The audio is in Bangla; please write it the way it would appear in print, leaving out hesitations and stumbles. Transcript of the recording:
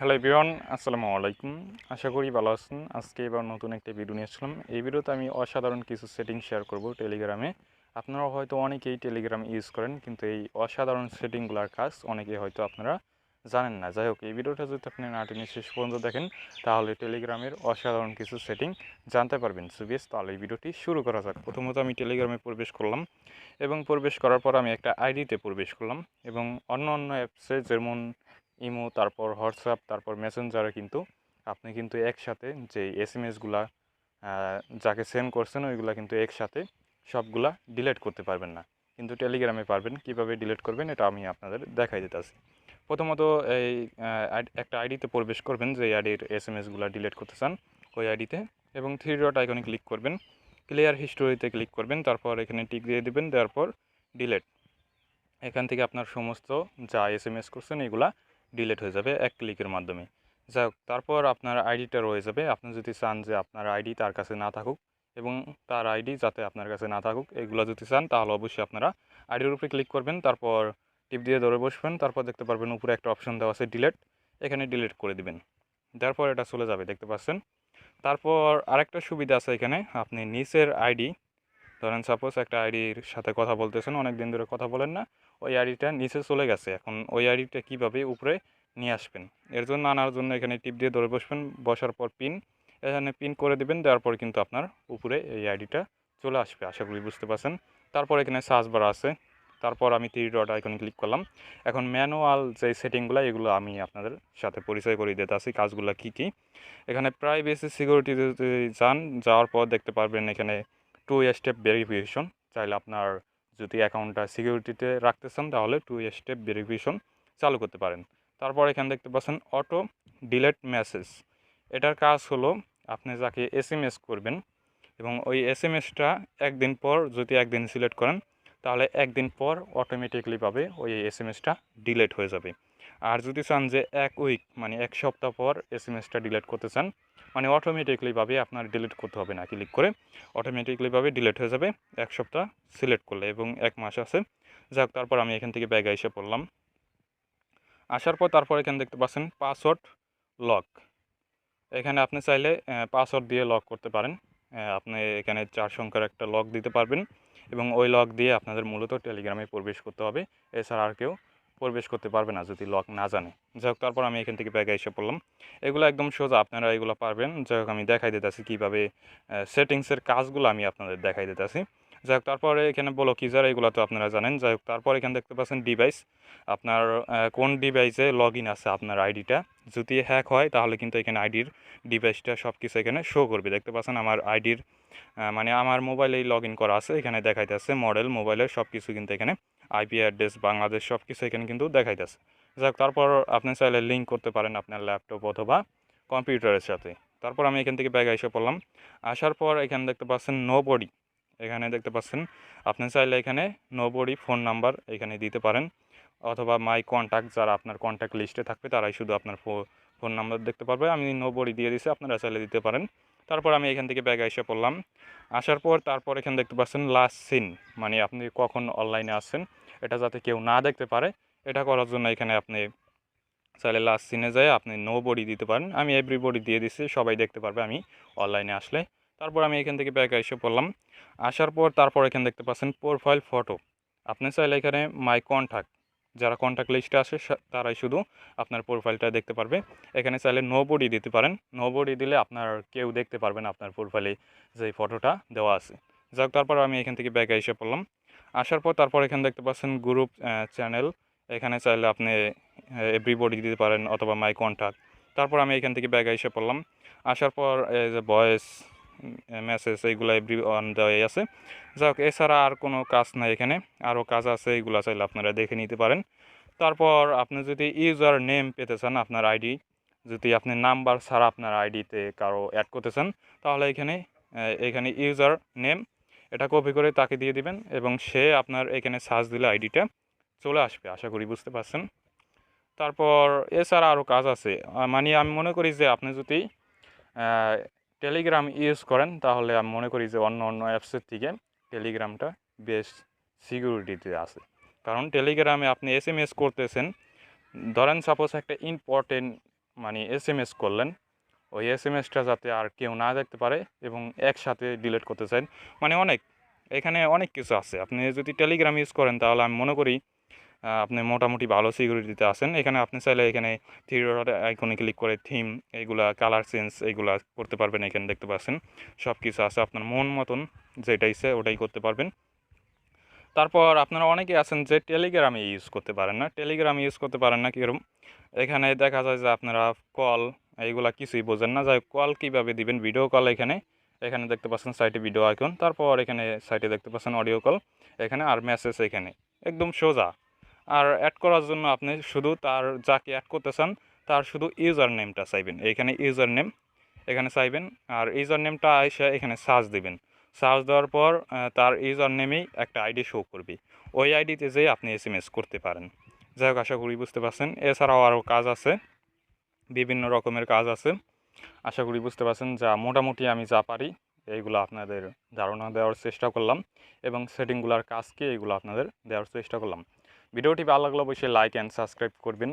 হ্যালো এভরিওয়ান, আসসালামু আলাইকুম। আশা করি ভালো আছেন। আজকে এবার নতুন একটা ভিডিও নিয়ে আসলাম। এই ভিডিওতে আমি অসাধারণ কিছু সেটিং শেয়ার করব টেলিগ্রামে। আপনারা হয়তো অনেকেই টেলিগ্রাম ইউজ করেন, কিন্তু এই অসাধারণ সেটিংগুলোর কাজ অনেকেই হয়তো আপনারা জানেন না। যাই হোক, এই ভিডিওটা যদি আপনি না টেনে শেষ পর্যন্ত দেখেন, তাহলে টেলিগ্রামের অসাধারণ কিছু সেটিং জানতে পারবেন। সো বেশ, তাহলে এই ভিডিওটি শুরু করা যাক। প্রথমত আমি টেলিগ্রামে প্রবেশ করলাম, এবং প্রবেশ করার পর আমি একটা আইডিতে প্রবেশ করলাম, এবং অন্য অন্য অ্যাপসে যেমন ইমো, তারপর হোয়াটসঅ্যাপ, তারপর মেসেঞ্জারে কিন্তু আপনি কিন্তু একসাথে যে এসএমএসগুলা যাকে সেন্ড করছেন ওইগুলা কিন্তু একসাথে সবগুলা ডিলিট করতে পারবেন না, কিন্তু টেলিগ্রামে পারবেন। কিভাবে ডিলিট করবেন এটা আমি আপনাদের দেখাই দিতেছি। প্রথমত এই একটা আইডিতে প্রবেশ করবেন, যে আইডির এসএমএসগুলো ডিলিট করতে চান ওই আইডিতে, এবং থ্রি ডট আইকনে ক্লিক করবেন, ক্লিয়ার হিস্টোরিতে ক্লিক করবেন, তারপর এখানে টিক দিয়ে দেবেন, দেওয়ার পর ডিলিট। এখান থেকে আপনার সমস্ত যা এসএমএস করছেন এগুলা ডিলিট হয়ে যাবে এক ক্লিকের মাধ্যমে। যাই হোক, তারপর আপনার আইডিটা রয়ে যাবে। আপনি যদি চান যে আপনার আইডি তার কাছে না থাকুক, এবং তার আইডি যাতে আপনার কাছে না থাকুক, এগুলো যদি চান তাহলে অবশ্যই আপনারা আইডির উপরে ক্লিক করবেন, তারপর টিপ দিয়ে ধরে বসবেন, তারপর দেখতে পারবেন উপরে একটা অপশন দেওয়া আছে ডিলিট, এখানে ডিলিট করে দিবেন। তারপর এটা চলে যাবে, দেখতে পাচ্ছেন। তারপর আরেকটা সুবিধা আছে এখানে, আপনি নিচের আইডি, ধরেন সাপোজ একটা আইডির সাথে কথা বলতেছেন, অনেক দিন ধরে কথা বলেন না, ওই আইডিটা নিচে চলে গেছে, এখন ওই আইডিটা কীভাবে উপরে নিয়ে আসবেন, এর জন্য আনার জন্য এখানে টিপ দিয়ে ধরে বসবেন, বসার পর পিন, এখানে পিন করে দিবেন, দেওয়ার পর কিন্তু আপনার উপরে এই আইডিটা চলে আসবে। আশা করি বুঝতে পারছেন। তারপর এখানে সার্চ বার আছে, তারপর আমি থ্রি ডট আইকনে ক্লিক করলাম। এখন ম্যানুয়াল যে সেটিংগুলো এগুলো আমি আপনাদের সাথে পরিচয় করিয়ে দিতে আসি, কাজগুলো কী কী। এখানে প্রাইভেসি সিকিউরিটি যদি যান, যাওয়ার পর দেখতে পারবেন এখানে টু স্টেপ ভেরিফিকেশন। চাইলে আপনার যদি অ্যাকাউন্টটা সিকিউরিটিতে রাখতে চান তাহলে টু স্টেপ ভেরিফিকেশন চালু করতে পারেন। তারপর এখানে দেখতে পাচ্ছেন অটো ডিলেট মেসেজ। এটার কাজ হলো, আপনি যাকে এসএমএস করবেন এবং ওই এসএমএসটা একদিন পর যদি একদিন সিলেক্ট করেন, তাহলে একদিন পর অটোমেটিকলিভাবে ওই এসএমএসটা ডিলেট হয়ে যাবে। আর যদি চান যে এক উইক মানে এক সপ্তাহ পর এসএমএসটা ডিলিট করতে চান, মানে অটোমেটিকলিভাবে আপনার ডিলিট করতে হবে না, ক্লিক করে অটোমেটিকলিভাবে ডিলিট হয়ে যাবে এক সপ্তাহ সিলেক্ট করলে, এবং এক মাস আছে। যাক, তারপর আমি এখান থেকে ব্যাগে এসে পড়লাম। আসার পর তারপর এখানে দেখতে পাচ্ছেন পাসওয়ার্ড লক। এখানে আপনি চাইলে পাসওয়ার্ড দিয়ে লক করতে পারেন। আপনি এখানে 4 সংখ্যার একটা লক দিতে পারবেন, এবং ওই লক দিয়ে আপনাদের মূলত টেলিগ্রামে প্রবেশ করতে হবে। এছাড়া আর কেউ প্রবেশ করতে পারবে না যদি লক না জানে। যাই হোক, তারপর আমি এখান থেকে ব্যাগে এসে পড়লাম। এগুলো একদম সোজা, আপনারা এগুলো পারবেন। যাই হোক, আমি দেখাই দিতেছি কীভাবে সেটিংসের কাজগুলো আমি আপনাদের দেখাই দিতেছি। যাই হোক, তারপরে এখানে বলো কি যারা, এগুলো তো আপনারা জানেন। যাই হোক, তারপর এখানে দেখতে পাচ্ছেন ডিভাইস, আপনার কোন ডিভাইসে লগ ইন আছে আপনার আইডিটা। যদি হ্যাক হয় তাহলে কিন্তু এখানে আইডির ডিভাইসটা সব কিছু এখানে শো করবে। দেখতে পাচ্ছেন আমার আইডির মানে আমার মোবাইলেই লগ ইন করা আছে, এখানে দেখাইতেছে মডেল মোবাইলের সব কিছু, কিন্তু এখানে আইপি অ্যাড্রেস বাংলাদেশ সব কিছু এখানে কিন্তু দেখাইতেছে। যাক, তারপর আপনি চাইলে লিঙ্ক করতে পারেন আপনার ল্যাপটপ অথবা কম্পিউটারের সাথে। তারপর আমি এখান থেকে ব্যাগে এসে পড়লাম। আসার পর এখানে দেখতে পাচ্ছেন নো বডি, এখানে দেখতে পাচ্ছেন আপনি চাইলে এখানে নো বডি ফোন নাম্বার এখানে দিতে পারেন, অথবা মাই কন্ট্যাক্ট, যারা আপনার কন্ট্যাক্ট লিস্টে থাকবে তারাই শুধু আপনার ফোন নাম্বার দেখতে পারবে। আমি নো বডি দিয়ে দিছি, আপনারা চাইলে দিতে পারেন। তারপর আমি এখান থেকে ব্যাগে এসে পড়লাম। আসার পর তারপর এখানে দেখতে পাচ্ছেন লাস্ট সিন, মানে আপনি কখন অনলাইনে আসছেন এটা যাতে কেউ না দেখতে পারে, এটা করার জন্য এখানে আপনি চাইলে লাস্ট সিনে যায় আপনি নো বডি দিতে পারেন। আমি এভরিবডি দিয়ে দিচ্ছি, সবাই দেখতে পারবে আমি অনলাইনে আসলে। তারপর আমি এখান থেকে ব্যাগে এসে পড়লাম। আসার পর তারপর এখানে দেখতে পাচ্ছেন প্রোফাইল ফটো। আপনি চাইলে এখানে মাই কন্ট্যাক্ট, যারা কন্ট্যাক্ট লিস্টে আসে তারাই শুধু আপনার প্রোফাইলটা দেখতে পারবে। এখানে চাইলে নো বডি দিতে পারেন, নো বডি দিলে আপনার কেউ দেখতে পারবে না আপনার প্রোফাইলে যে ফটোটা দেওয়া আছে। যাক, তারপর আমি এখান থেকে ব্যাগে এসে পড়লাম। আসার পর তারপর এখানে দেখতে পাচ্ছেন গ্রুপ চ্যানেল, এখানে চাইলে আপনি এভরিবডি দিতে পারেন অথবা মাই কন্ট্যাক্ট। তারপর আমি এখান থেকে ব্যাগে এসে পড়লাম। আসার পর যে ভয়েস মেসেজ, এইগুলো এভরি ওয়ান দেওয়াই আছে। যাক, এছাড়া আর কোনো কাজ নাই, এখানে আরও কাজ আছে, এইগুলো চাইলে আপনারা দেখে নিতে পারেন। তারপর আপনি যদি ইউজার নেম পেতে চান, আপনার আইডি যদি আপনি নাম্বার ছাড়া আপনার আইডিতে কারো অ্যাড করতে চান, তাহলে এখানে ইউজার নেম এটা কপি করে তাকে দিয়ে দিবেন, এবং সে আপনার এখানে সার্চ দিলে আইডিটা চলে আসবে। আশা করি বুঝতে পারছেন। তারপর এছাড়া আরও কাজ আছে, মানে আমি মনে করি যে আপনি যদি টেলিগ্রাম ইউজ করেন, তাহলে আমি মনে করি যে অন্য অন্য অ্যাপসের থেকে টেলিগ্রামটা বেশ সিকিউরিটিতে আছে। কারণ টেলিগ্রামে আপনি এসএমএস করতেছেন, ধরেন সাপোজ একটা ইম্পর্টেন্ট মানে SMS করলেন, ওই SMSটা যাতে আর কেউ না দেখতে পারে এবং একসাথে ডিলিট করতে চান, মানে এখানে অনেক কিছু আছে। আপনি যদি টেলিগ্রাম ইউজ করেন তাহলে আমি মনে করি আপনি মোটামুটি ভালো সিকিউরিটিতে আছেন। এখানে আপনি চাইলে এখানে থ্রি ডট আইকনে ক্লিক করে থিম এইগুলা, কালার চেঞ্জ এইগুলা করতে পারবেন। এখানে দেখতে পাচ্ছেন সব কিছু আছে, আপনার মন মতন যেটা ইচ্ছে ওটাই করতে পারবেন। তারপর আপনারা অনেকে আছেন যে টেলিগ্রামে ইউজ করতে পারেন না। টেলিগ্রাম ইউজ করতে পারেন না কীরকম? এখানে দেখা যায় যে আপনারা কল এইগুলা কিছুই বোঝেন না। যাই কল কীভাবে দিবেন, ভিডিও কল এখানে দেখতে পাচ্ছেন সাইটে ভিডিও আইকন, তারপর এখানে সাইটে দেখতে পাচ্ছেন অডিও কল এখানে, আর মেসেজ এখানে, একদম সোজা। আর অ্যাড করার জন্য আপনি শুধু তার যাকে অ্যাড করতে চান তার শুধু ইউজার নেমটা চাইবেন, এইখানে ইউজার নেম এখানে চাইবেন, আর ইউজার নেমটা এসে এখানে সার্চ দিবেন। সার্চ দেওয়ার পর তার ইউজার নেমেই একটা আইডি শো করবে, ওই আইডিতে যেয়ে আপনি SMS করতে পারেন। যাই হোক, আশা করি বুঝতে পারছেন। এছাড়াও আরও কাজ আছে, বিভিন্ন রকমের কাজ আছে, আশা করি বুঝতে পারছেন। যা মোটামুটি আমি যা পারি এইগুলো আপনাদের ধারণা দেওয়ার চেষ্টা করলাম, এবং সেটিংগুলোর কাজ কি এইগুলো আপনাদের দেওয়ার চেষ্টা করলাম। ভিডিওটি ভালো লাগলে অবশ্যই লাইক অ্যান্ড সাবস্ক্রাইব করবেন।